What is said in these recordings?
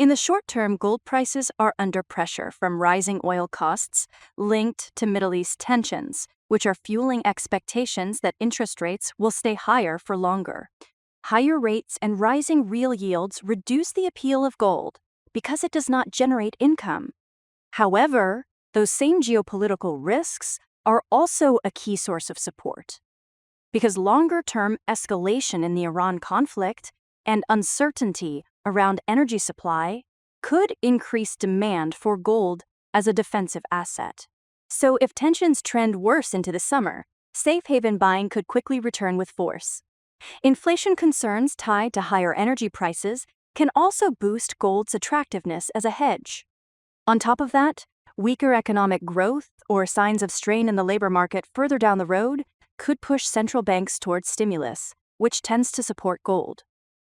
In the short term, gold prices are under pressure from rising oil costs linked to Middle East tensions, which are fueling expectations that interest rates will stay higher for longer. Higher rates and rising real yields reduce the appeal of gold because it does not generate income. However, those same geopolitical risks are also a key source of support, because longer-term escalation in the Iran conflict and uncertainty around energy supply could increase demand for gold as a defensive asset. So if tensions trend worse into the summer, safe haven buying could quickly return with force. Inflation concerns tied to higher energy prices can also boost gold's attractiveness as a hedge. On top of that, weaker economic growth or signs of strain in the labor market further down the road could push central banks towards stimulus, which tends to support gold.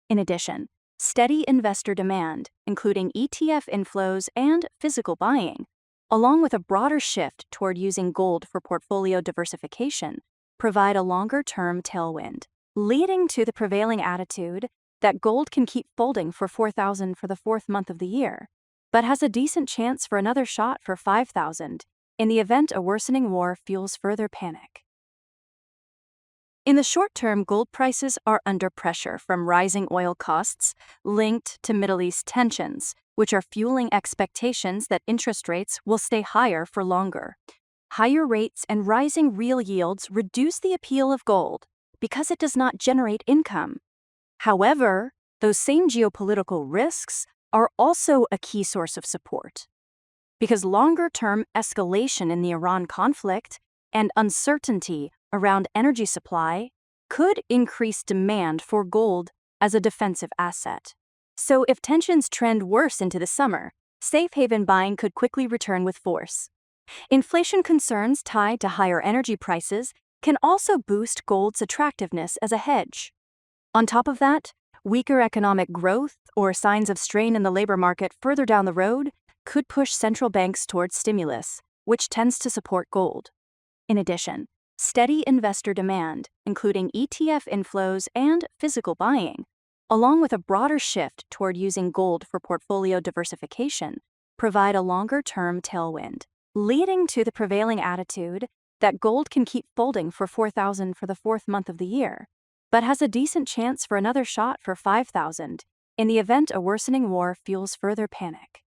In addition, steady investor demand, including ETF inflows and physical buying, along with a broader shift toward using gold for portfolio diversification, provide a longer-term tailwind, leading to the prevailing attitude that gold can keep folding for $4,000 for the fourth month of the year, but has a decent chance for another shot for $5,000 in the event a worsening war fuels further panic. In the short term, gold prices are under pressure from rising oil costs linked to Middle East tensions, which are fueling expectations that interest rates will stay higher for longer. Higher rates and rising real yields reduce the appeal of gold because it does not generate income. However, those same geopolitical risks are also a key source of support, because longer-term escalation in the Iran conflict and uncertainty around energy supply could increase demand for gold as a defensive asset. So if tensions trend worse into the summer, safe haven buying could quickly return with force. Inflation concerns tied to higher energy prices can also boost gold's attractiveness as a hedge. On top of that, weaker economic growth or signs of strain in the labor market further down the road could push central banks towards stimulus, which tends to support gold. In addition, steady investor demand, including ETF inflows and physical buying, along with a broader shift toward using gold for portfolio diversification, provide a longer-term tailwind, leading to the prevailing attitude that gold can keep folding for $4,000 for the fourth month of the year, but has a decent chance for another shot for $5,000 in the event a worsening war fuels further panic.